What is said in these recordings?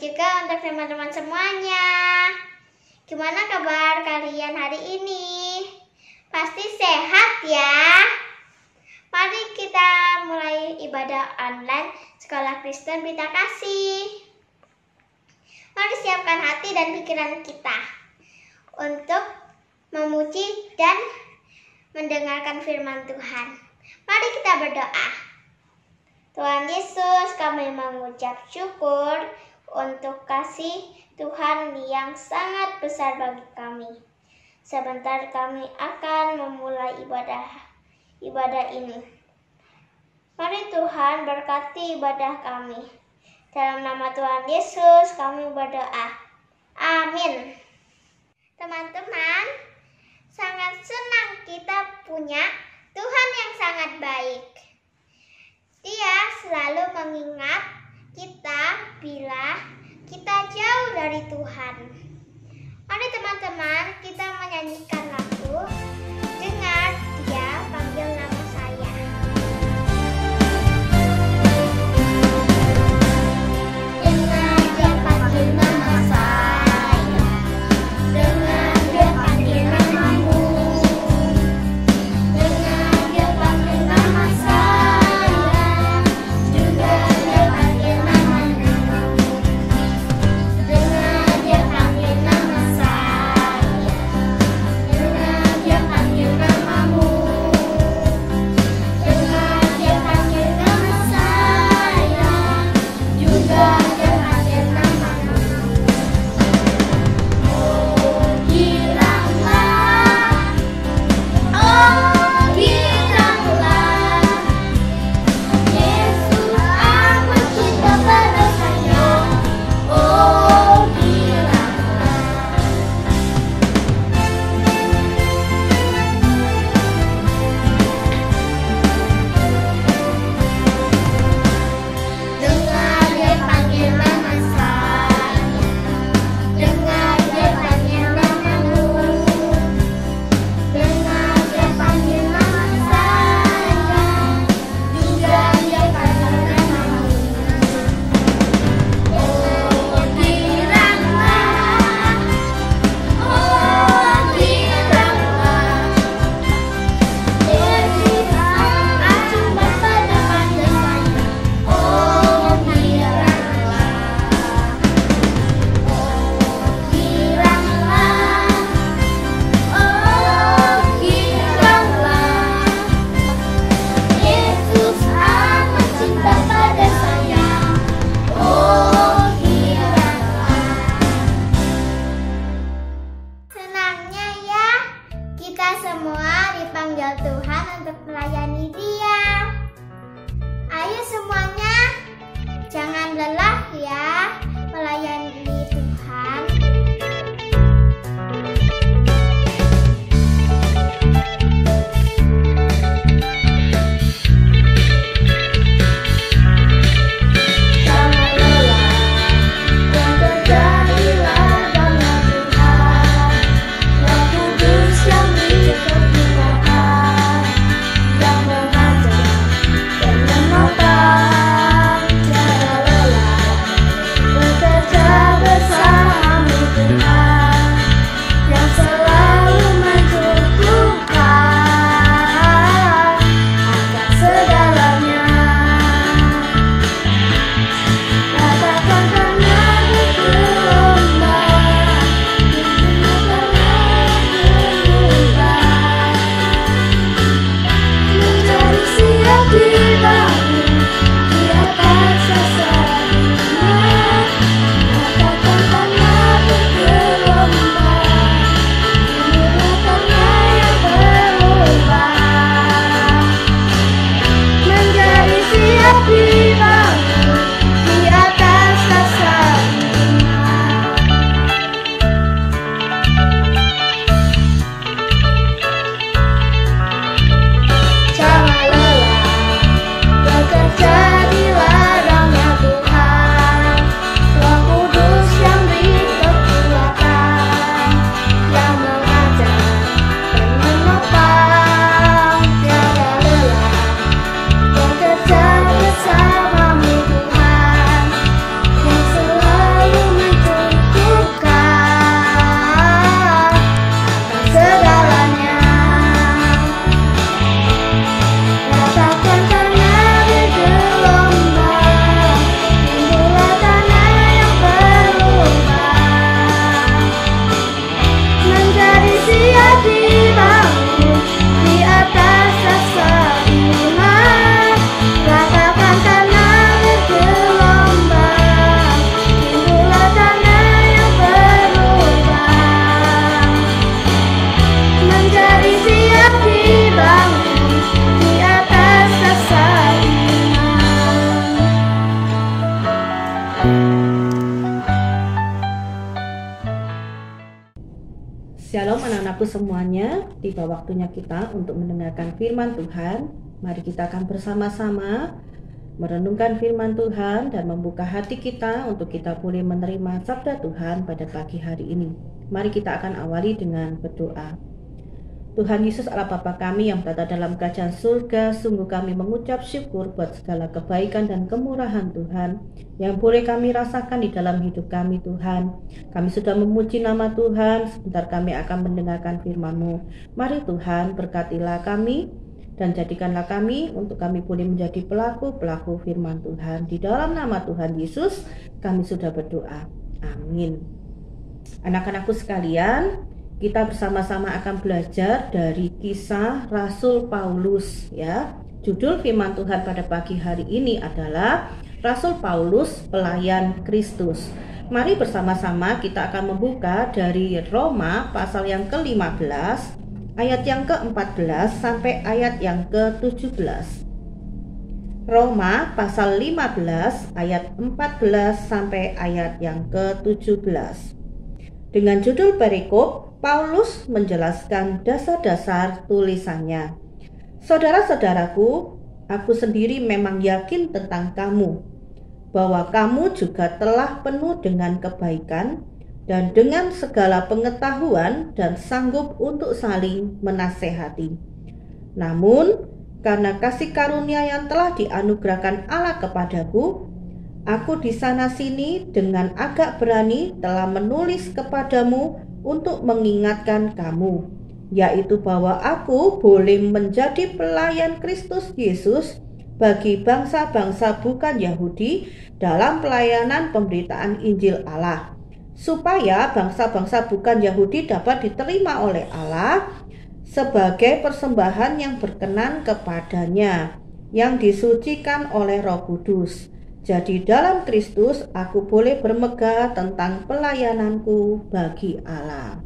juga untuk teman-teman semuanya. Gimana kabar kalian hari ini? Pasti sehat ya. Mari kita mulai ibadah online Sekolah Kristen Pelita Kasih. Mari siapkan hati dan pikiran kita untuk memuji dan mendengarkan firman Tuhan. Mari kita berdoa. Tuhan Yesus, kami mengucap syukur untuk kasih Tuhan yang sangat besar bagi kami. Sebentar kami akan memulai ibadah ini. Mari Tuhan berkati ibadah kami. Dalam nama Tuhan Yesus kami berdoa. Amin. Teman-teman, sangat senang kita punya Tuhan yang sangat baik. Dia selalu mengingat kita bila kita jauh dari Tuhan. Mari teman-teman kita menyanyikan lagu Dengar Dia Panggil Nama Saya. Dengar Dia panggil nama saya, dengar Dia panggil namamu, dengar Dia panggil nama saya, juga Dia panggil namamu, dengar Dia panggil nama saya, dengar Dia panggil Shalom anak-anakku semuanya, tiba waktunya kita untuk mendengarkan firman Tuhan. Mari kita akan bersama-sama merenungkan firman Tuhan dan membuka hati kita untuk kita boleh menerima sabda Tuhan pada pagi hari ini. Mari kita akan awali dengan berdoa. Tuhan Yesus Allah Bapa kami yang berada dalam kerajaan surga, sungguh kami mengucap syukur buat segala kebaikan dan kemurahan Tuhan yang boleh kami rasakan di dalam hidup kami Tuhan. Kami sudah memuji nama Tuhan, sebentar kami akan mendengarkan firman-Mu. Mari Tuhan berkatilah kami dan jadikanlah kami untuk kami boleh menjadi pelaku-pelaku firman Tuhan. Di dalam nama Tuhan Yesus kami sudah berdoa. Amin. Anak-anakku sekalian, kita bersama-sama akan belajar dari kisah Rasul Paulus ya. Judul firman Tuhan pada pagi hari ini adalah Rasul Paulus Pelayan Kristus. Mari bersama-sama kita akan membuka dari Roma pasal yang ke-15 ayat yang ke-14 sampai ayat yang ke-17. Roma pasal 15 ayat 14 sampai ayat yang ke-17. Dengan judul perikop, Paulus menjelaskan dasar-dasar tulisannya. Saudara-saudaraku, aku sendiri memang yakin tentang kamu, bahwa kamu juga telah penuh dengan kebaikan dan dengan segala pengetahuan dan sanggup untuk saling menasehati. Namun, karena kasih karunia yang telah dianugerahkan Allah kepadaku, aku di sana-sini dengan agak berani telah menulis kepadamu untuk mengingatkan kamu, yaitu bahwa aku boleh menjadi pelayan Kristus Yesus bagi bangsa-bangsa bukan Yahudi dalam pelayanan pemberitaan Injil Allah, supaya bangsa-bangsa bukan Yahudi dapat diterima oleh Allah sebagai persembahan yang berkenan kepadanya, yang disucikan oleh Roh Kudus. Jadi dalam Kristus aku boleh bermegah tentang pelayananku bagi Allah.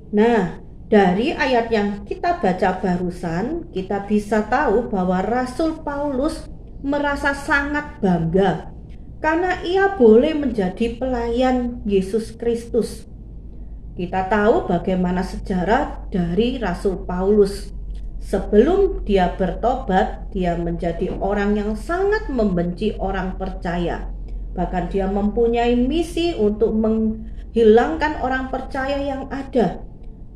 Nah, dari ayat yang kita baca barusan, kita bisa tahu bahwa Rasul Paulus merasa sangat bangga karena ia boleh menjadi pelayan Yesus Kristus. Kita tahu bagaimana sejarah dari Rasul Paulus. Sebelum dia bertobat, dia menjadi orang yang sangat membenci orang percaya. Bahkan dia mempunyai misi untuk menghilangkan orang percaya yang ada.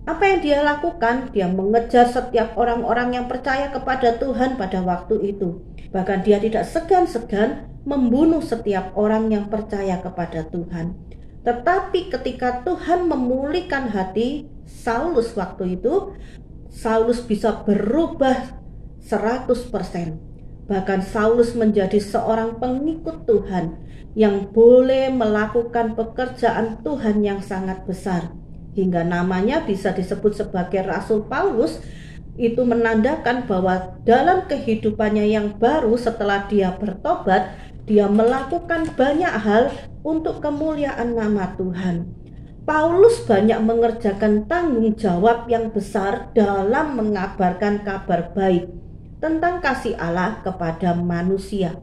Apa yang dia lakukan? Dia mengejar setiap orang-orang yang percaya kepada Tuhan pada waktu itu. Bahkan dia tidak segan-segan membunuh setiap orang yang percaya kepada Tuhan. Tetapi ketika Tuhan memulihkan hati Saulus waktu itu, Saulus bisa berubah 100%. Bahkan Saulus menjadi seorang pengikut Tuhan yang boleh melakukan pekerjaan Tuhan yang sangat besar. Hingga namanya bisa disebut sebagai Rasul Paulus. Itu menandakan bahwa dalam kehidupannya yang baru setelah dia bertobat, dia melakukan banyak hal untuk kemuliaan nama Tuhan. Paulus banyak mengerjakan tanggung jawab yang besar dalam mengabarkan kabar baik tentang kasih Allah kepada manusia.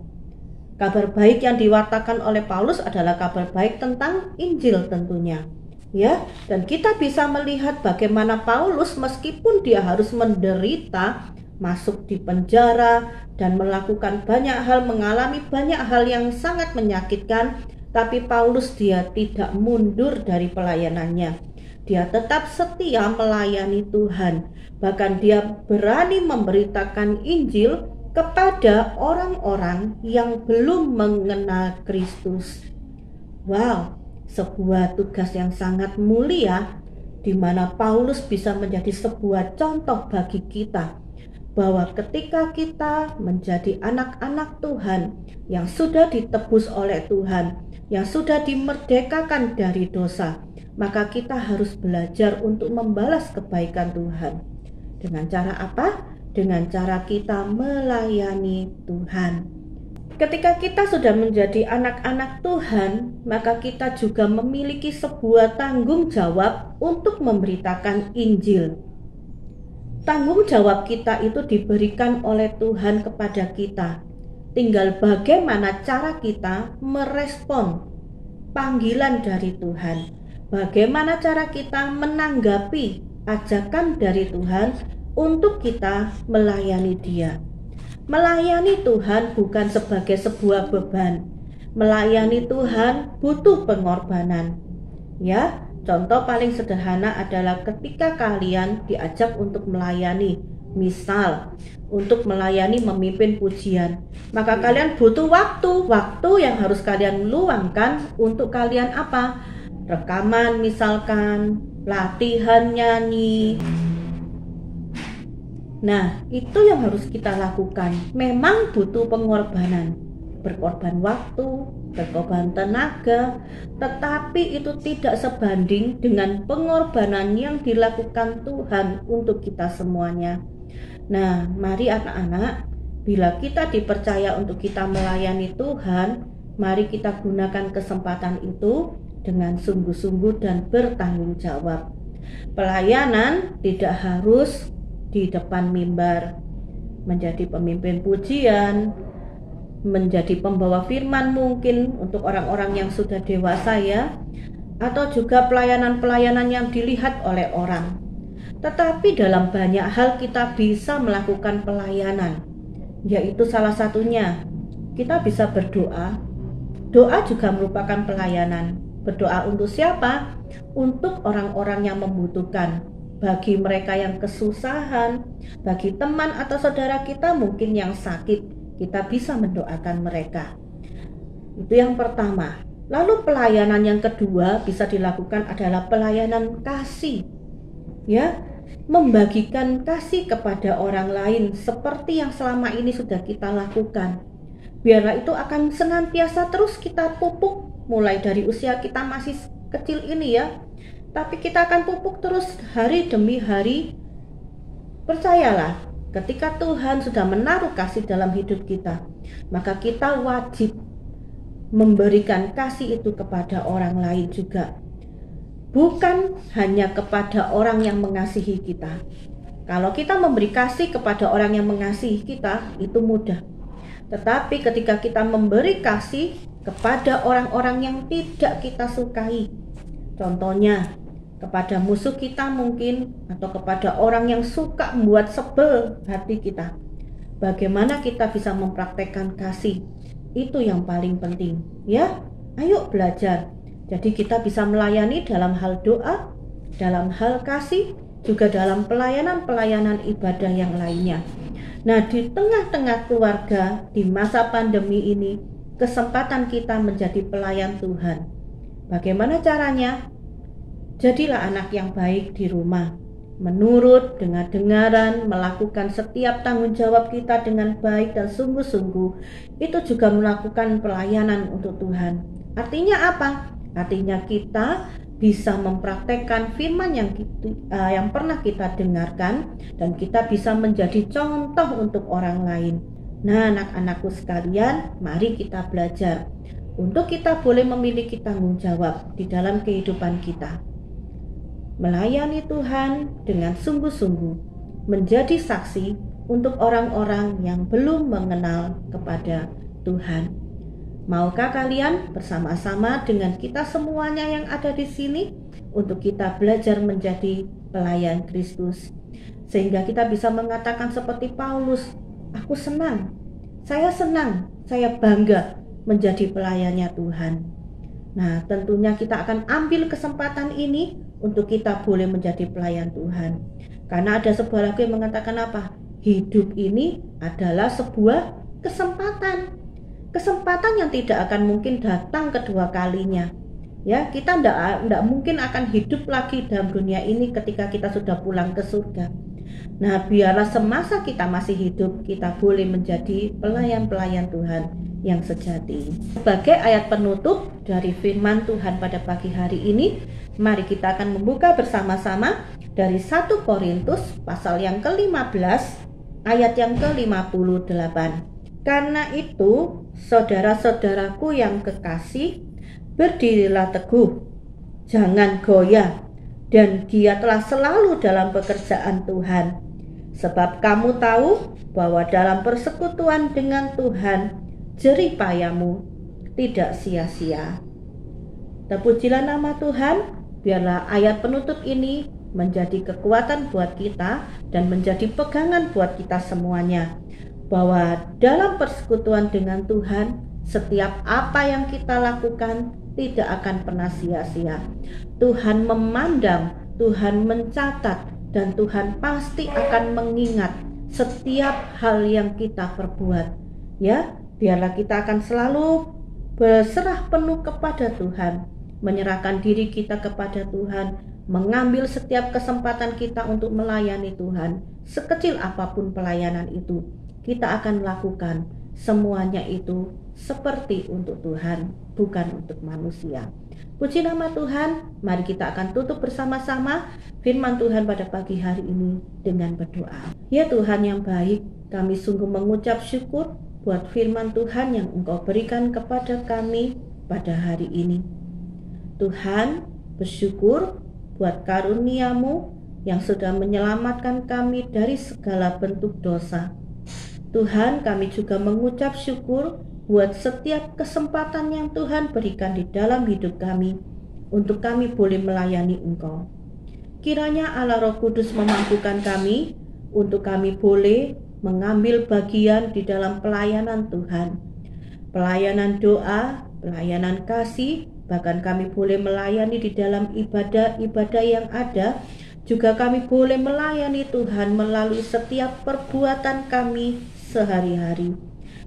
Kabar baik yang diwartakan oleh Paulus adalah kabar baik tentang Injil tentunya. Ya, dan kita bisa melihat bagaimana Paulus meskipun dia harus menderita, masuk di penjara dan melakukan banyak hal, mengalami banyak hal yang sangat menyakitkan, tapi Paulus dia tidak mundur dari pelayanannya. Dia tetap setia melayani Tuhan. Bahkan dia berani memberitakan Injil kepada orang-orang yang belum mengenal Kristus. Wow, sebuah tugas yang sangat mulia di mana Paulus bisa menjadi sebuah contoh bagi kita. Bahwa ketika kita menjadi anak-anak Tuhan yang sudah ditebus oleh Tuhan, yang sudah dimerdekakan dari dosa, maka kita harus belajar untuk membalas kebaikan Tuhan. Dengan cara apa? Dengan cara kita melayani Tuhan. Ketika kita sudah menjadi anak-anak Tuhan, maka kita juga memiliki sebuah tanggung jawab untuk memberitakan Injil. Tanggung jawab kita itu diberikan oleh Tuhan kepada kita. Tinggal bagaimana cara kita merespon panggilan dari Tuhan. bagaimana cara kita menanggapi ajakan dari Tuhan untuk kita melayani Dia. Melayani Tuhan bukan sebagai sebuah beban. Melayani Tuhan butuh pengorbanan. Ya, contoh paling sederhana adalah ketika kalian diajak untuk melayani, misal untuk melayani memimpin pujian, maka kalian butuh waktu yang harus kalian luangkan untuk kalian apa? Rekaman misalkan, latihan nyanyi. Nah, itu yang harus kita lakukan. Memang butuh pengorbanan, berkorban waktu, berkorban tenaga, tetapi itu tidak sebanding dengan pengorbanan yang dilakukan Tuhan untuk kita semuanya. Nah, mari anak-anak, bila kita dipercaya untuk kita melayani Tuhan, mari kita gunakan kesempatan itu dengan sungguh-sungguh dan bertanggung jawab. Pelayanan tidak harus di depan mimbar, menjadi pemimpin pujian, menjadi pembawa firman mungkin untuk orang-orang yang sudah dewasa ya, atau juga pelayanan-pelayanan yang dilihat oleh orang. Tetapi dalam banyak hal kita bisa melakukan pelayanan, yaitu salah satunya kita bisa berdoa. Doa juga merupakan pelayanan. Berdoa untuk siapa? Untuk orang-orang yang membutuhkan. Bagi mereka yang kesusahan, bagi teman atau saudara kita mungkin yang sakit, kita bisa mendoakan mereka. Itu yang pertama. Lalu pelayanan yang kedua bisa dilakukan adalah pelayanan kasih. Ya, membagikan kasih kepada orang lain seperti yang selama ini sudah kita lakukan. Biarlah itu akan senantiasa terus kita pupuk mulai dari usia kita masih kecil ini ya. Tapi kita akan pupuk terus hari demi hari. Percayalah, ketika Tuhan sudah menaruh kasih dalam hidup kita, maka kita wajib memberikan kasih itu kepada orang lain juga. Bukan hanya kepada orang yang mengasihi kita. Kalau kita memberi kasih kepada orang yang mengasihi kita, itu mudah. Tetapi ketika kita memberi kasih kepada orang-orang yang tidak kita sukai, contohnya kepada musuh kita mungkin, atau kepada orang yang suka membuat sebel hati kita, bagaimana kita bisa mempraktekkan kasih? Itu yang paling penting ya. Ayo belajar. Jadi kita bisa melayani dalam hal doa, dalam hal kasih, juga dalam pelayanan-pelayanan ibadah yang lainnya. Nah, di tengah-tengah keluarga di masa pandemi ini, kesempatan kita menjadi pelayan Tuhan. Bagaimana caranya? Jadilah anak yang baik di rumah, menurut, dengar-dengaran, melakukan setiap tanggung jawab kita dengan baik dan sungguh-sungguh. Itu juga melakukan pelayanan untuk Tuhan. Artinya apa? Artinya kita bisa mempraktekkan firman yang pernah kita dengarkan, dan kita bisa menjadi contoh untuk orang lain. Nah, anak-anakku sekalian, mari kita belajar untuk kita boleh memiliki tanggung jawab di dalam kehidupan kita. Melayani Tuhan dengan sungguh-sungguh, menjadi saksi untuk orang-orang yang belum mengenal kepada Tuhan. Maukah kalian bersama-sama dengan kita semuanya yang ada di sini untuk kita belajar menjadi pelayan Kristus, sehingga kita bisa mengatakan seperti Paulus, aku senang, saya bangga menjadi pelayannya Tuhan. Nah, tentunya kita akan ambil kesempatan ini untuk kita boleh menjadi pelayan Tuhan. Karena ada sebuah lagu yang mengatakan apa? Hidup ini adalah sebuah kesempatan. Kesempatan yang tidak akan mungkin datang kedua kalinya. Ya, kita tidak mungkin akan hidup lagi dalam dunia ini ketika kita sudah pulang ke surga. Nah, biarlah semasa kita masih hidup, kita boleh menjadi pelayan-pelayan Tuhan yang sejati. Sebagai ayat penutup dari firman Tuhan pada pagi hari ini, mari kita akan membuka bersama-sama dari 1 Korintus pasal yang ke-15 ayat yang ke-58. Karena itu, saudara-saudaraku yang kekasih, berdirilah teguh, jangan goyah, dan giatlah selalu dalam pekerjaan Tuhan. Sebab kamu tahu bahwa dalam persekutuan dengan Tuhan, jerih payahmu tidak sia-sia. Terpujilah nama Tuhan. Biarlah ayat penutup ini menjadi kekuatan buat kita dan menjadi pegangan buat kita semuanya, bahwa dalam persekutuan dengan Tuhan, setiap apa yang kita lakukan tidak akan pernah sia-sia. Tuhan memandang, Tuhan mencatat, dan Tuhan pasti akan mengingat setiap hal yang kita perbuat. Ya, biarlah kita akan selalu berserah penuh kepada Tuhan, menyerahkan diri kita kepada Tuhan, mengambil setiap kesempatan kita untuk melayani Tuhan. Sekecil apapun pelayanan itu, kita akan lakukan semuanya itu seperti untuk Tuhan, bukan untuk manusia. Puji nama Tuhan. Mari kita akan tutup bersama-sama firman Tuhan pada pagi hari ini dengan berdoa. Ya Tuhan yang baik, kami sungguh mengucap syukur buat firman Tuhan yang Engkau berikan kepada kami pada hari ini. Tuhan, bersyukur buat karunia-Mu yang sudah menyelamatkan kami dari segala bentuk dosa. Tuhan, kami juga mengucap syukur buat setiap kesempatan yang Tuhan berikan di dalam hidup kami untuk kami boleh melayani Engkau. Kiranya Allah Roh Kudus memampukan kami untuk kami boleh mengambil bagian di dalam pelayanan Tuhan. Pelayanan doa, pelayanan kasih, bahkan kami boleh melayani di dalam ibadah-ibadah yang ada. Juga kami boleh melayani Tuhan melalui setiap perbuatan kami sehari-hari.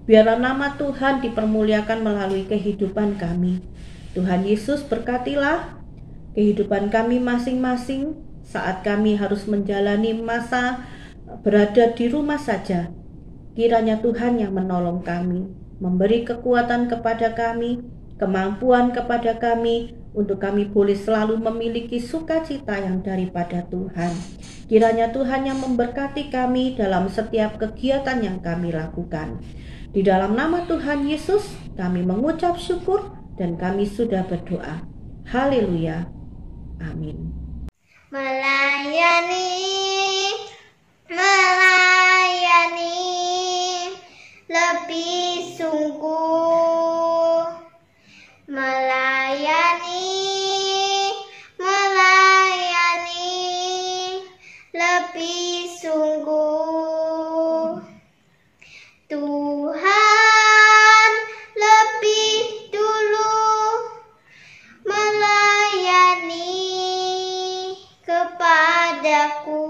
Biarlah nama Tuhan dipermuliakan melalui kehidupan kami. Tuhan Yesus, berkatilah kehidupan kami masing-masing saat kami harus menjalani masa berada di rumah saja. Kiranya Tuhan yang menolong kami, memberi kekuatan kepada kami, kemampuan kepada kami, untuk kami boleh selalu memiliki sukacita yang daripada Tuhan. Kiranya Tuhan yang memberkati kami dalam setiap kegiatan yang kami lakukan. Di dalam nama Tuhan Yesus, kami mengucap syukur dan kami sudah berdoa. Haleluya. Amin. Melayani, lebih sungguh. Melayani, lebih sungguh. Tuhan lebih dulu melayani kepadaku.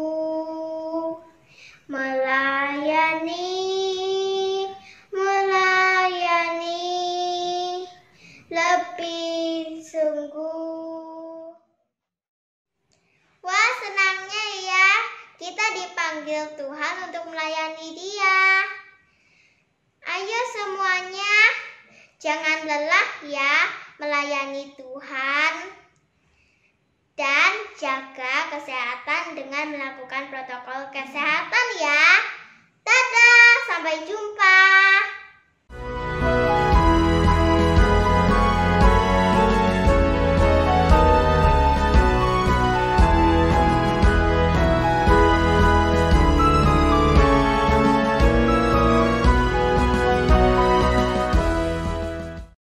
Melayani lebih sungguh. Wah, senangnya ya, kita dipanggil Tuhan untuk melayani Dia. Ayo semuanya, jangan lelah ya melayani Tuhan. Dan jaga kesehatan dengan melakukan protokol kesehatan.